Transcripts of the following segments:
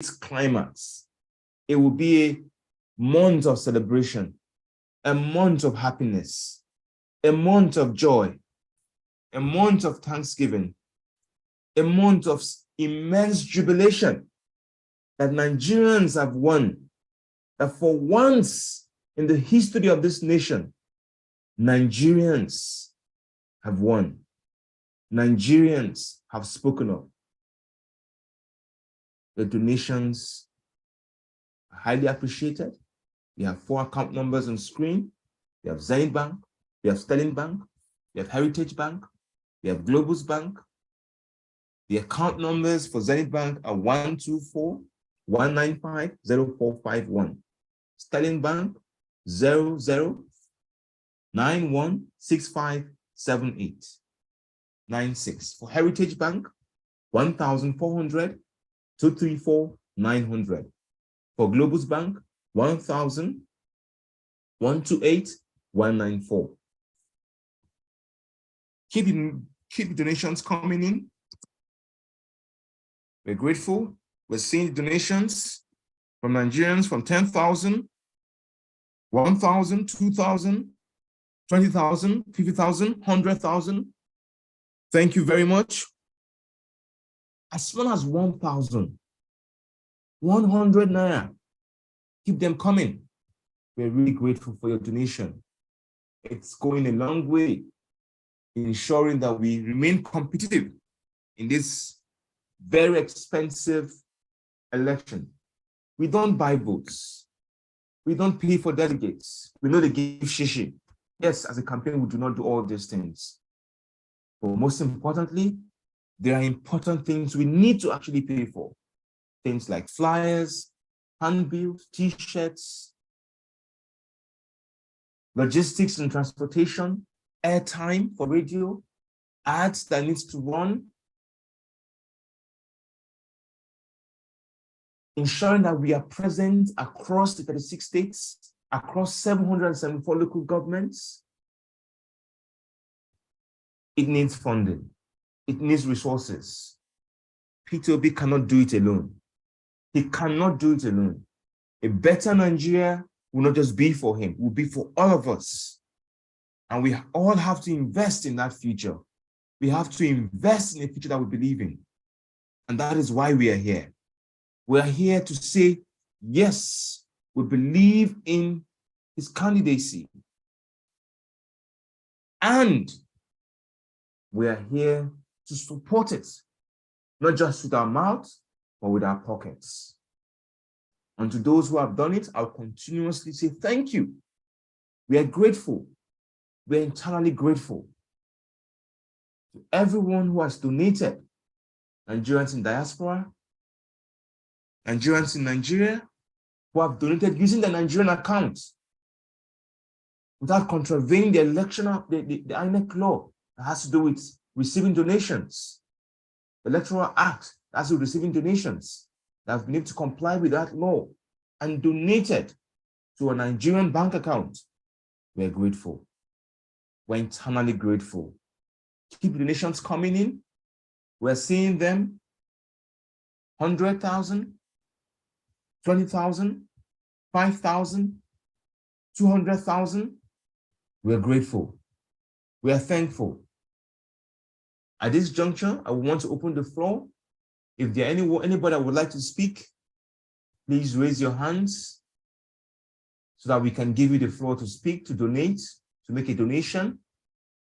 its climax. It will be a month of celebration, a month of happiness, a month of joy, a month of thanksgiving, a month of immense jubilation that Nigerians have won, that for once in the history of this nation, Nigerians have won. Nigerians have spoken up. The donations are highly appreciated. We have 4 account numbers on screen. We have Zenith Bank, we have Sterling Bank, we have Heritage Bank, we have Globus Bank. The account numbers for Zenith Bank are 124-195-0451. Sterling Bank 0091657896. For Heritage Bank 1400-234-900. For Globus Bank 1000-128-194. Keep donations coming in. We're grateful. We're seeing donations from Nigerians from 10,000, 1,000, 2,000, 20,000, 50,000, 100,000. Thank you very much. As well as 1,000, 100 naira. Keep them coming. We're really grateful for your donation. It's going a long way in ensuring that we remain competitive in this very expensive election. We don't buy votes. We don't pay for delegates. We know they give shishi. Yes, as a campaign, we do not do all these things. But most importantly, there are important things we need to actually pay for. Things like flyers, handbills, t-shirts, logistics and transportation, airtime for radio, ads that needs to run, ensuring that we are present across the 36 states, across 774 local governments. It needs funding. It needs resources. Peter Obi cannot do it alone. He cannot do it alone. A better Nigeria will not just be for him, it will be for all of us. And we all have to invest in that future. We have to invest in a future that we believe in. And that is why we are here. We are here to say, yes, we believe in his candidacy. And we are here to support it, not just with our mouths, but with our pockets. And to those who have done it, I'll continuously say thank you. We are grateful. We're eternally grateful to everyone who has donated. Nigerians in diaspora, Nigerians in Nigeria, who have donated using the Nigerian accounts without contravening the the INEC law that has to do with receiving donations. The Electoral Act that has to do with receiving donations that have been able to comply with that law and donated to a Nigerian bank account. We're grateful. We're eternally grateful. Keep donations coming in. We're seeing them 100,000, 20,000, 5,000, 200,000. We're grateful. We are thankful. At this juncture, I want to open the floor. If there anybody that would like to speak, please raise your hands so that we can give you the floor to speak, to donate, to make a donation,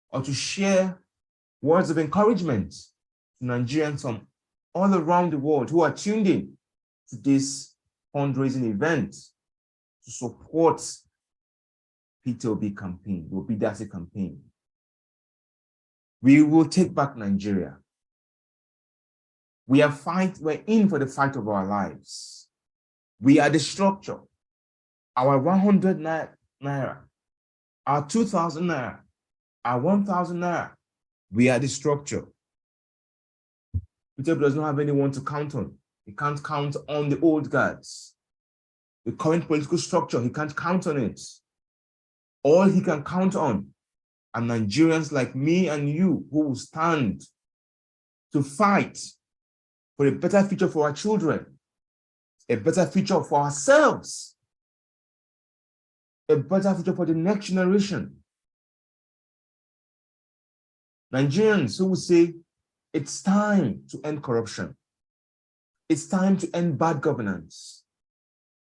or to share words of encouragement to Nigerians from all around the world who are tuned in to this fundraising event to support P2B campaign, the Obidase campaign. We will take back Nigeria. We're in for the fight of our lives. We are the structure. Our 100 naira, our 2,000 naira, our 1,000 naira, we are the structure. Peter does not have anyone to count on. He can't count on the old guards. The current political structure, he can't count on it. All he can count on are Nigerians like me and you who will stand to fight for a better future for our children, a better future for ourselves, a better future for the next generation. Nigerians who will say, it's time to end corruption. It's time to end bad governance.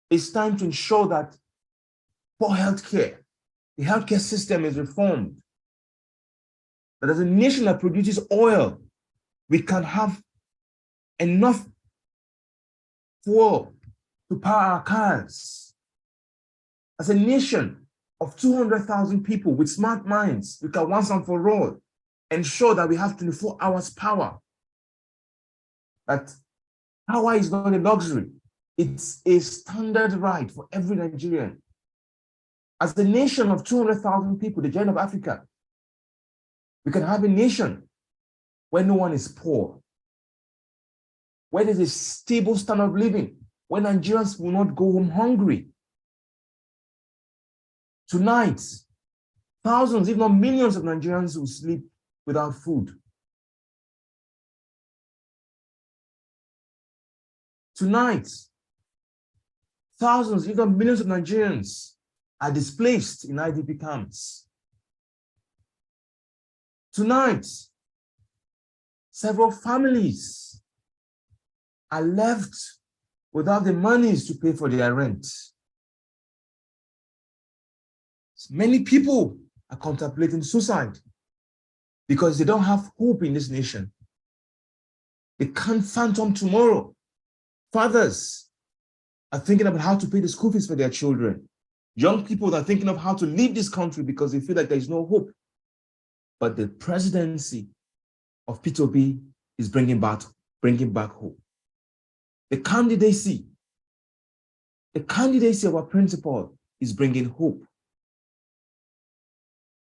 It's time to ensure that poor healthcare, the healthcare system is reformed. That as a nation that produces oil, we can have enough fuel to power our cars. As a nation of 200,000 people with smart minds, we can once and for all ensure that we have 24 hours power. That power is not a luxury. It's a standard right for every Nigerian. As the nation of 200,000 people, the giant of Africa, we can have a nation where no one is poor, where there's a stable standard of living, where Nigerians will not go home hungry. Tonight, thousands, if not millions of Nigerians will sleep without food. Tonight, thousands, if not millions of Nigerians are displaced in IDP camps. Tonight, several families are left without the monies to pay for their rent. Many people are contemplating suicide because they don't have hope in this nation. They can't fathom tomorrow. Fathers are thinking about how to pay the school fees for their children. Young people are thinking of how to leave this country because they feel like there is no hope. But the presidency of P2B is bringing back hope. The candidacy of our principal is bringing hope.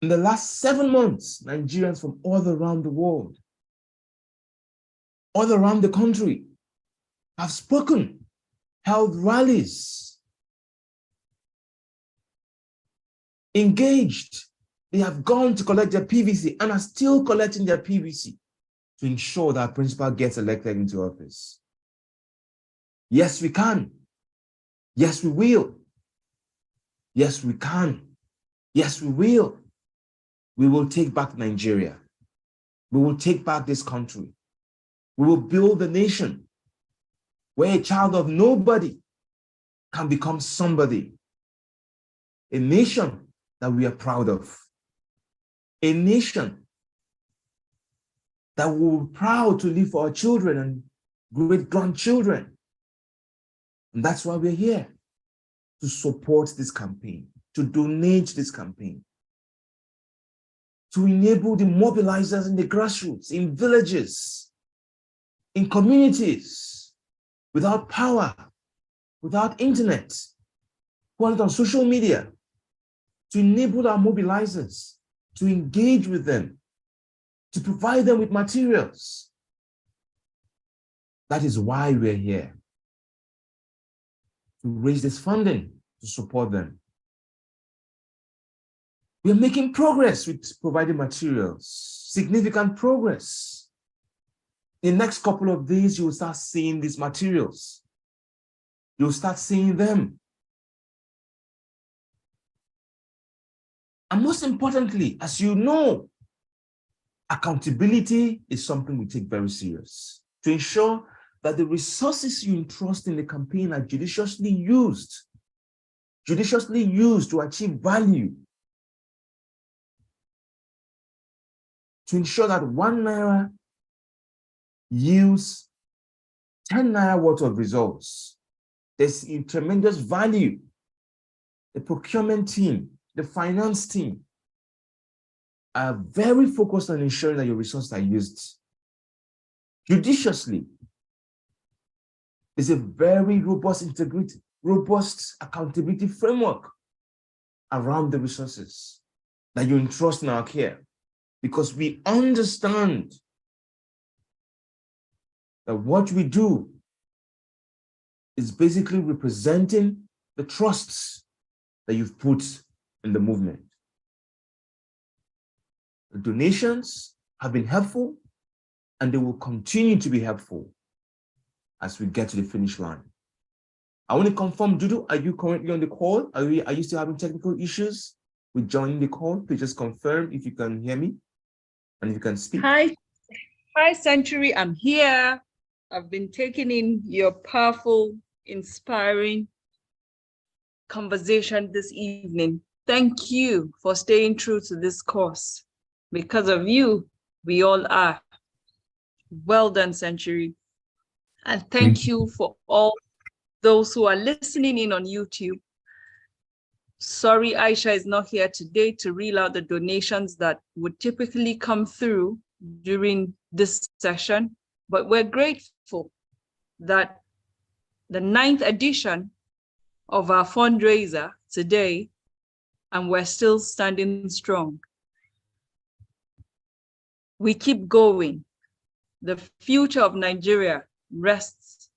In the last 7 months, Nigerians from all around the world, all around the country, have spoken, held rallies, engaged. They have gone to collect their PVC and are still collecting their PVC to ensure that our principal gets elected into office. Yes, we can. Yes, we will. Yes, we can. Yes, we will. We will take back Nigeria. We will take back this country. We will build a nation where a child of nobody can become somebody. A nation that we are proud of. A nation that we're proud to leave for our children and great-grandchildren. And that's why we're here, to support this campaign, to donate this campaign, to enable the mobilizers in the grassroots, in villages, in communities, without power, without internet, who are on social media, to enable our mobilizers, to engage with them, to provide them with materials. That is why we're here, to raise this funding, to support them. We are making progress with providing materials, significant progress. In the next couple of days, you will start seeing these materials. You'll start seeing them. And most importantly, as you know, accountability is something we take very serious to ensure that the resources you entrust in the campaign are judiciously used to achieve value, to ensure that 1 naira yields 10 naira worth of results. There's a tremendous value. The procurement team, the finance team are very focused on ensuring that your resources are used judiciously. There's a very robust accountability framework around the resources that you entrust in our care, because we understand that what we do is basically representing the trusts that you've put in the movement. The donations have been helpful, and they will continue to be helpful as we get to the finish line. I want to confirm, Dudu, are you currently on the call? Are you still having technical issues with joining the call? Please just confirm if you can hear me and if you can speak. Hi, Century. I'm here. I've been taking in your powerful, inspiring conversation this evening. Thank you for staying true to this course. Because of you, we all are. Well done, Century. And thank you for all those who are listening in on YouTube. Sorry, Aisha is not here today to reel out the donations that would typically come through during this session, but we're grateful that the 9th edition of our fundraiser today, and we're still standing strong. We keep going. The future of Nigeria rests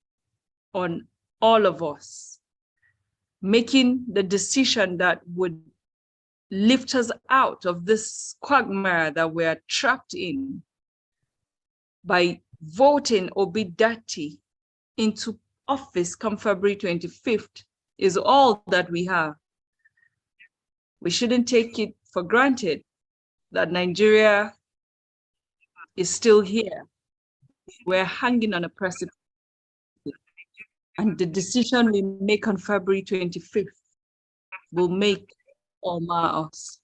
on all of us making the decision that would lift us out of this quagmire that we're trapped in by voting Obidati into office come February 25th is all that we have. We shouldn't take it for granted that Nigeria is still here. We're hanging on a precipice. And the decision we make on February 25th will make or mar us.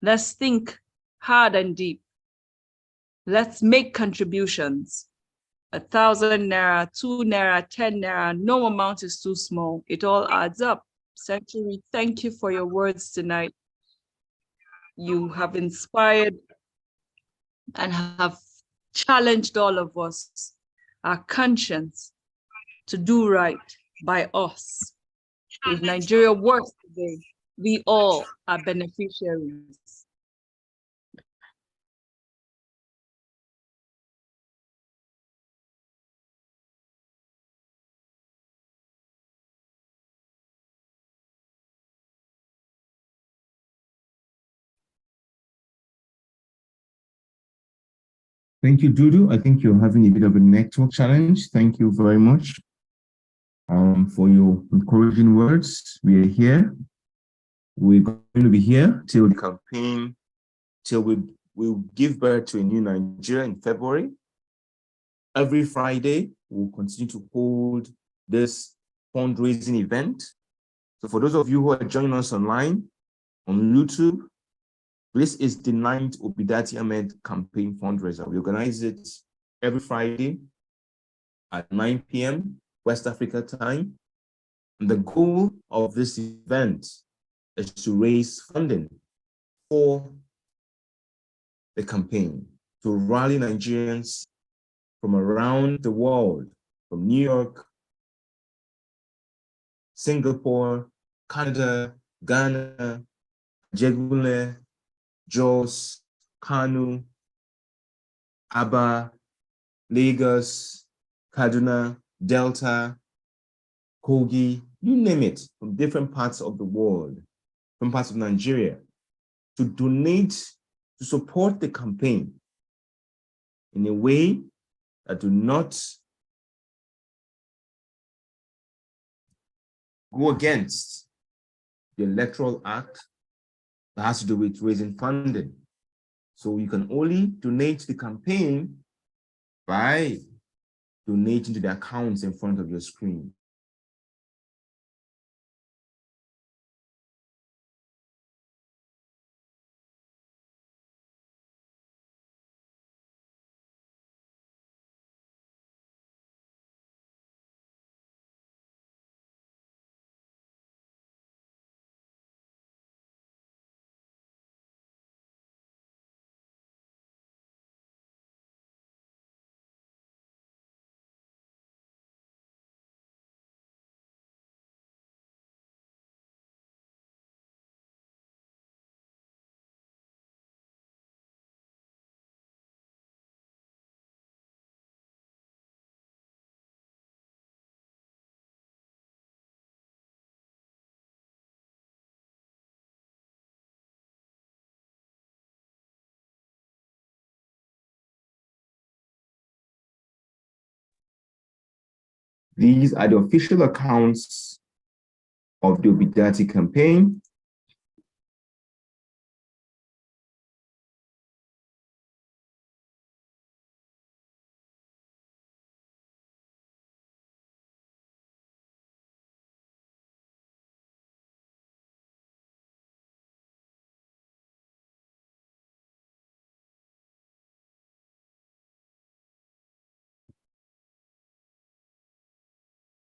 Let's think hard and deep. Let's make contributions. 1,000 naira, 2 naira, 10 naira, no amount is too small. It all adds up. Century, thank you for your words tonight. You have inspired and have challenged all of us, our conscience, to do right by us. If Nigeria works today, we all are beneficiaries. Thank you, Dudu. I think you're having a bit of a network challenge. Thank you very much for your encouraging words. We are here. We're going to be here till the campaign, till we'll give birth to a new Nigeria in February. Every Friday, we'll continue to hold this fundraising event. So for those of you who are joining us online on YouTube, this is the 9th Baba-Ahmed campaign fundraiser. We organize it every Friday at 9 p.m. West Africa time. And the goal of this event is to raise funding for the campaign, to rally Nigerians from around the world, from New York, Singapore, Canada, Ghana, Jegule, Jos, Kanu, Aba, Lagos, Kaduna, Delta, Kogi, you name it, from different parts of the world, from parts of Nigeria, to donate, to support the campaign in a way that do not go against the Electoral Act that has to do with raising funding. So you can only donate to the campaign by donating to the accounts in front of your screen. These are the official accounts of the Obidati campaign.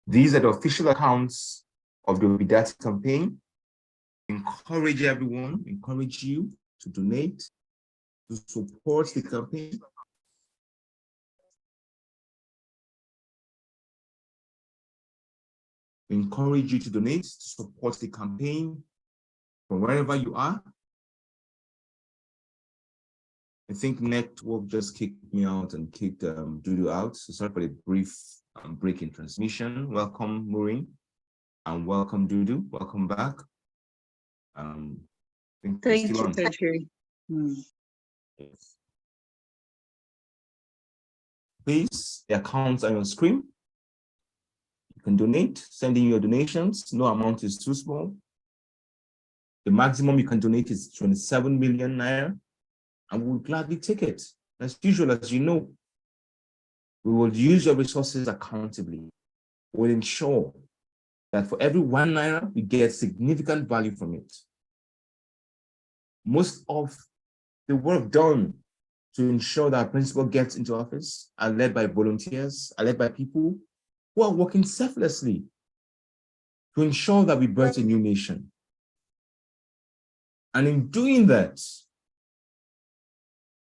These are the official accounts of the Obidati campaign. Encourage everyone, encourage you to donate, to support the campaign. Encourage you to donate, to support the campaign from wherever you are. I think network just kicked me out and kicked Dudu out. So sorry for the brief break in transmission. Welcome, Maureen, and welcome, Dudu. Welcome back. Thank you, Tertiary. Yes. Please, the accounts are on screen. You can donate, send in your donations. No amount is too small. The maximum you can donate is 27 million naira, and we will gladly take it. As usual, as you know, we will use your resources accountably. We'll ensure that for every 1 naira, we get significant value from it. Most of the work done to ensure that our principal gets into office are led by volunteers, are led by people who are working selflessly to ensure that we birth a new nation. And in doing that,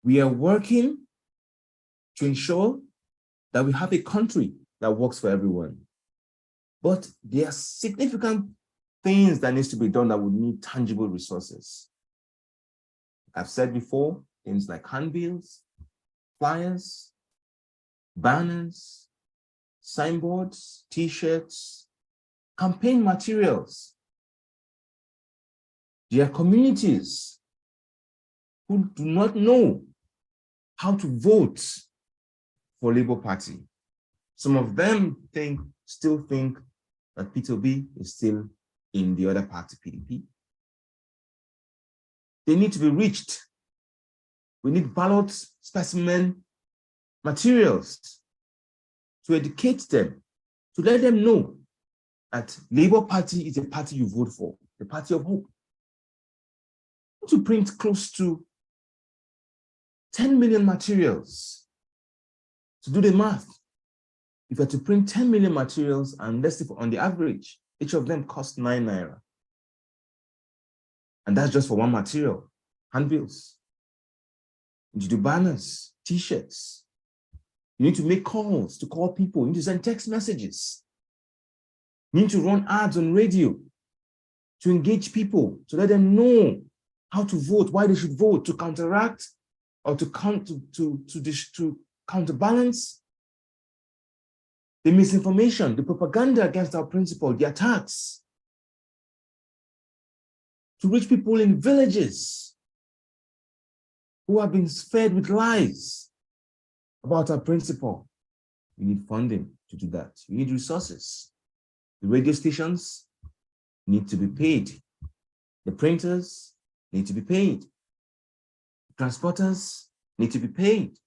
we are working to ensure that we have a country that works for everyone. But there are significant things that needs to be done that would need tangible resources. I've said before, things like handbills, flyers, banners, signboards, t-shirts, campaign materials. There are communities who do not know how to vote for Labour Party. Some of them still think that Peter Obi is still in the other party, PDP. They need to be reached. We need ballot specimen materials to educate them, to let them know that Labour Party is a party you vote for, the party of hope. To print close to 10 million materials. To do the math, if you're to print 10 million materials, and let's say on the average, each of them costs 9 naira. And that's just for one material, handbills. You need to do banners, t-shirts. You need to make calls to call people. You need to send text messages. You need to run ads on radio to engage people, to let them know how to vote, why they should vote, to counteract or to counterbalance the misinformation, the propaganda against our principle, the attacks. To reach people in villages who have been fed with lies about our principle. We need funding to do that. We need resources. The radio stations need to be paid. The printers need to be paid. The transporters need to be paid.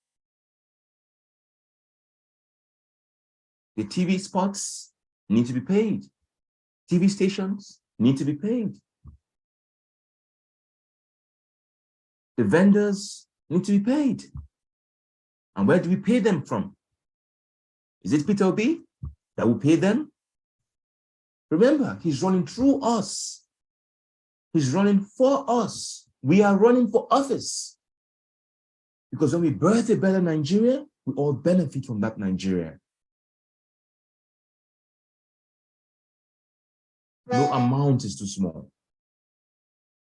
The TV spots need to be paid. TV stations need to be paid. The vendors need to be paid. And where do we pay them from? Is it Peter Obi that will pay them? Remember, he's running through us. He's running for us. We are running for office. Because when we birth a better Nigeria, we all benefit from that Nigeria. No amount is too small.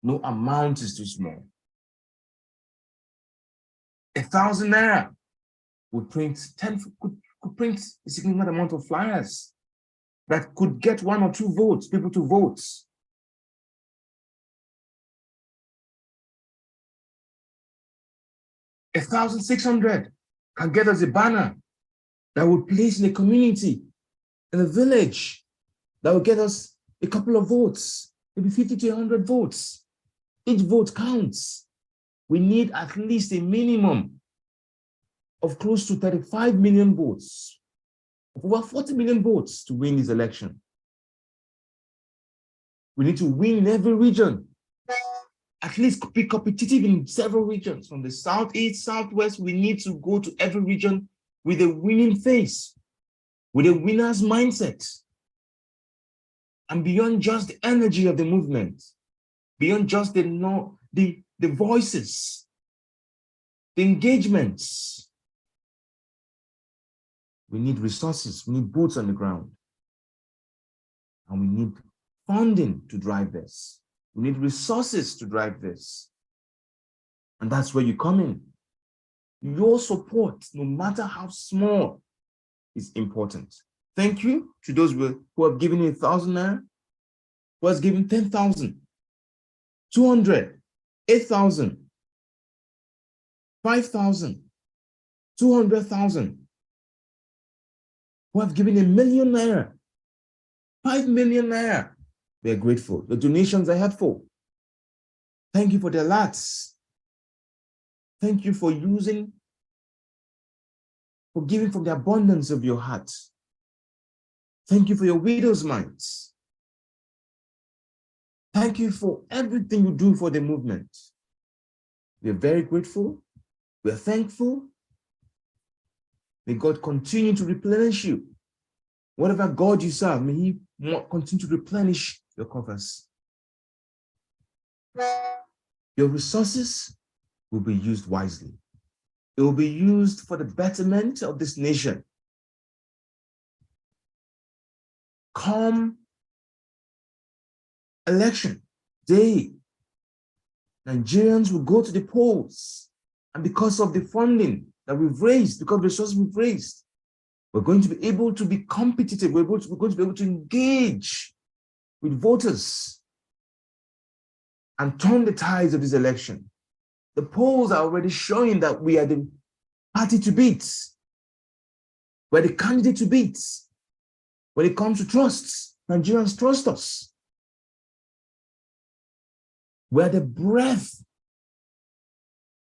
No amount is too small. 1,000 naira would print could print a significant amount of flyers that could get 1 or 2 votes, people to vote. $1,600 can get us a banner that would place in the community in a village that will get us a couple of votes, maybe 50 to 100 votes. Each vote counts. We need at least a minimum of close to 35 million votes, over 40 million votes to win this election. We need to win in every region, at least be competitive in several regions. From the southeast, southwest, we need to go to every region with a winning face, with a winner's mindset. And beyond just the energy of the movement, beyond just the voices, the engagements, we need resources, we need boots on the ground. And we need funding to drive this. We need resources to drive this. And that's where you come in. Your support, no matter how small, is important. Thank you to those who have given 1,000 naira, who has given 10,000, 200, 8,000, 5,000, 200,000, who have given 1 million naira, 5 million naira. We are grateful. The donations are helpful. Thank you for their lots. Thank you for giving from the abundance of your heart. Thank you for your widow's minds. Thank you for everything you do for the movement. We are very grateful. We are thankful. May God continue to replenish you. Whatever God you serve, may He continue to replenish your coffers. Your resources will be used wisely. It will be used for the betterment of this nation. Come election day, Nigerians will go to the polls, and because of the funding that we've raised, because of the resources we've raised, we're going to be able to be competitive. We're going to be able to engage with voters and turn the tides of this election. The polls are already showing that we are the party to beat. We're the candidate to beat. When it comes to trust, Nigerians trust us. We're the breath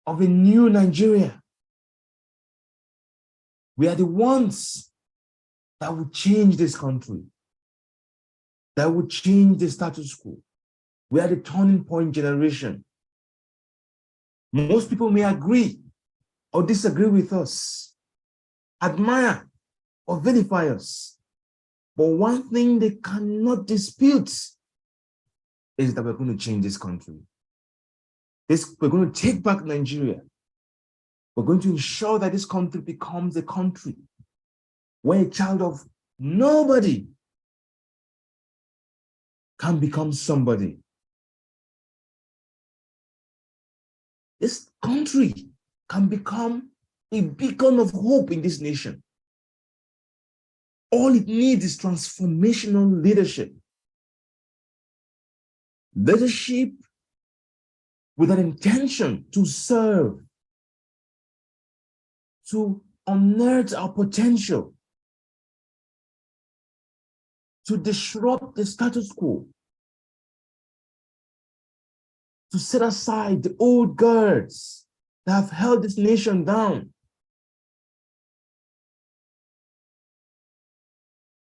of a new Nigeria. We are the ones that will change this country, that will change the status quo. We are the turning point generation. Most people may agree or disagree with us, admire or vilify us. But one thing they cannot dispute is that we're going to change this country. We're going to take back Nigeria. We're going to ensure that this country becomes a country where a child of nobody can become somebody. This country can become a beacon of hope in this nation. All it needs is transformational leadership. Leadership with an intention to serve, to unearth our potential, to disrupt the status quo, to set aside the old guards that have held this nation down,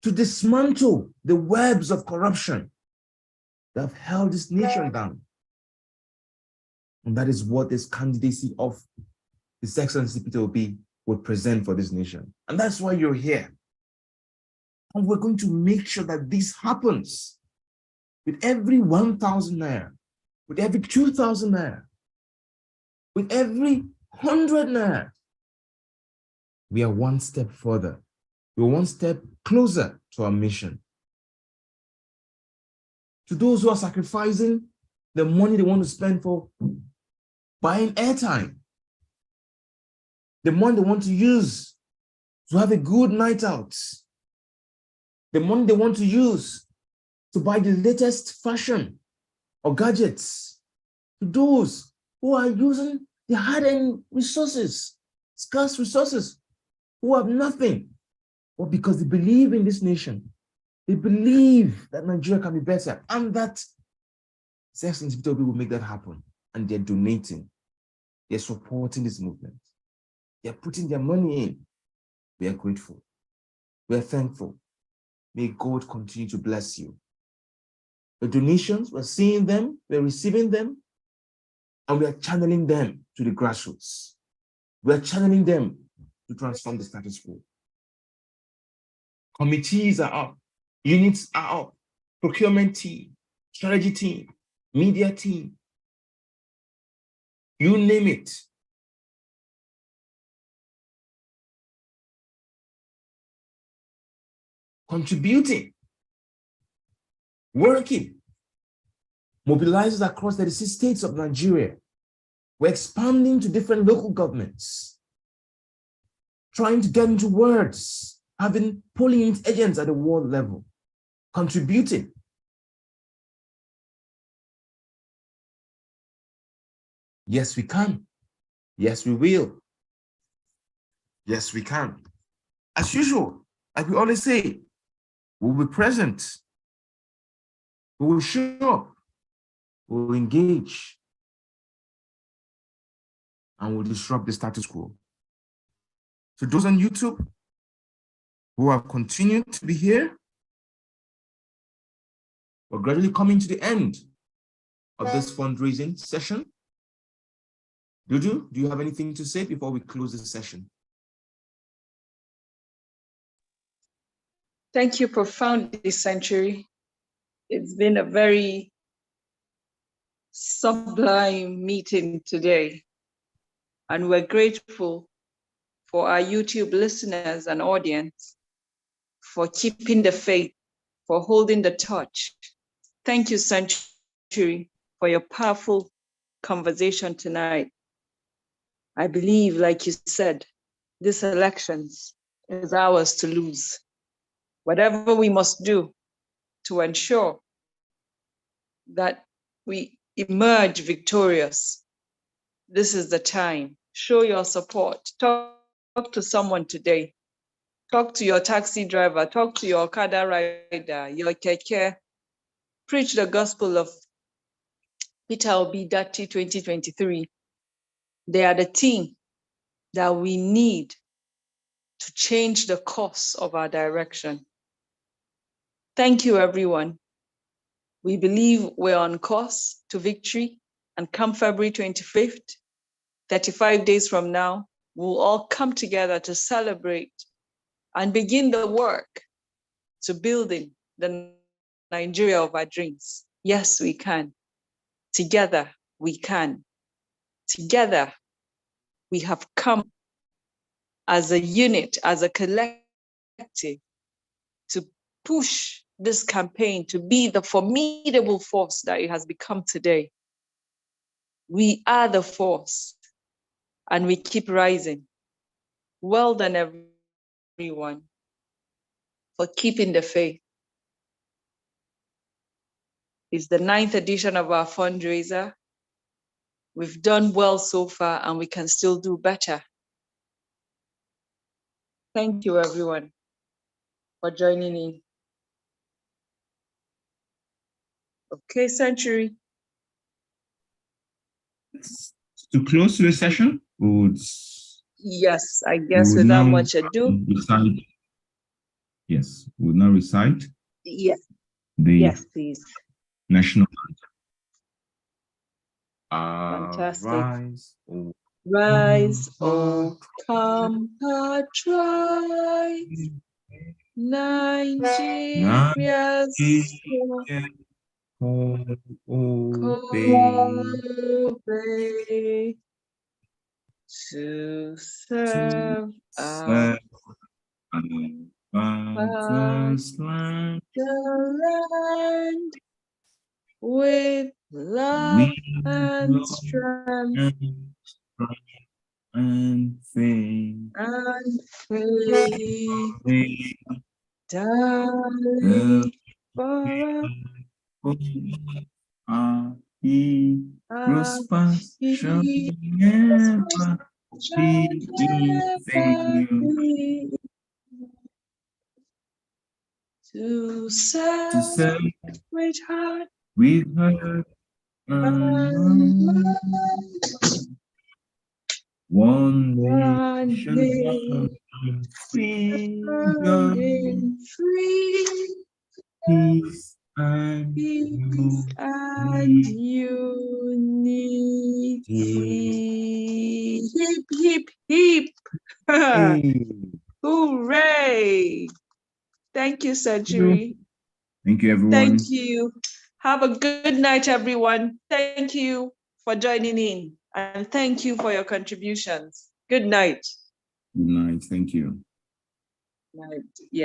to dismantle the webs of corruption that have held this nation down. And that is what this candidacy of His Excellency Peter Obi would present for this nation. And that's why you're here. And we're going to make sure that this happens with every 1,000 naira, with every 2,000 naira, with every 100 naira. We are one step further. We're one step closer to our mission. To those who are sacrificing the money they want to spend for buying airtime, the money they want to use to have a good night out, the money they want to use to buy the latest fashion or gadgets, to those who are using the hard-earned resources, scarce resources, who have nothing, but because they believe in this nation. They believe that Nigeria can be better, and that His Excellency Peter Obi will make that happen. And they're donating. They're supporting this movement. They're putting their money in. We are grateful. We are thankful. May God continue to bless you. The donations, we're seeing them, we're receiving them, and we are channeling them to the grassroots. We are channeling them to transform the status quo. Committees are up, units are up, procurement team, strategy team, media team, you name it. Contributing, working, mobilizers across 36 states of Nigeria. We're expanding to different local governments, trying to get into words, having polling agents at the world level, contributing. Yes, we can. Yes, we will. Yes, we can. As usual, like we always say, we'll be present. We will show up. We will engage. And we'll disrupt the status quo. So those on YouTube who have continued to be here, we're gradually coming to the end of this fundraising session. Dudu, do you have anything to say before we close this session? Thank you profoundly, Century. It's been a very sublime meeting today. And we're grateful for our YouTube listeners and audience for keeping the faith, for holding the torch. Thank you, Century, for your powerful conversation tonight. I believe, like you said, this elections is ours to lose. Whatever we must do to ensure that we emerge victorious, this is the time. Show your support. Talk to someone today. Talk to your taxi driver. Talk to your Okada rider, your keke. Preach the gospel of Peter Obi Datti 2023. They are the team that we need to change the course of our direction. Thank you, everyone. We believe we're on course to victory, and come February 25th, 35 days from now, we'll all come together to celebrate and begin the work to building the Nigeria of our dreams. Yes, we can. Together, we can. Together, we have come as a unit, as a collective, to push this campaign to be the formidable force that it has become today. We are the force, and we keep rising. Well done, everyone, for keeping the faith. It's the 9th edition of our fundraiser. We've done well so far, and we can still do better. Thank you, everyone, for joining in. Okay, Century. To close the session, we would Yes, I guess without much ado. Recite. Yes, we will now recite. Yes. Yes, please. National Fantastic. Rise, Rise, O compatriots, Nigeria's obey to serve our father's land the land with love and strength and faith. Darling, forever He prospers shall never be in vain. to serve to serve with heart with heart and mind. One nation nation, in freedom, in free peace and peace and unity. unity. Hip, hip, hip. Hey. Hooray. Thank you, Century. Thank you, everyone. Thank you. Have a good night, everyone. Thank you for joining in, and thank you for your contributions. Good night. Good night. Thank you. Night. Yeah.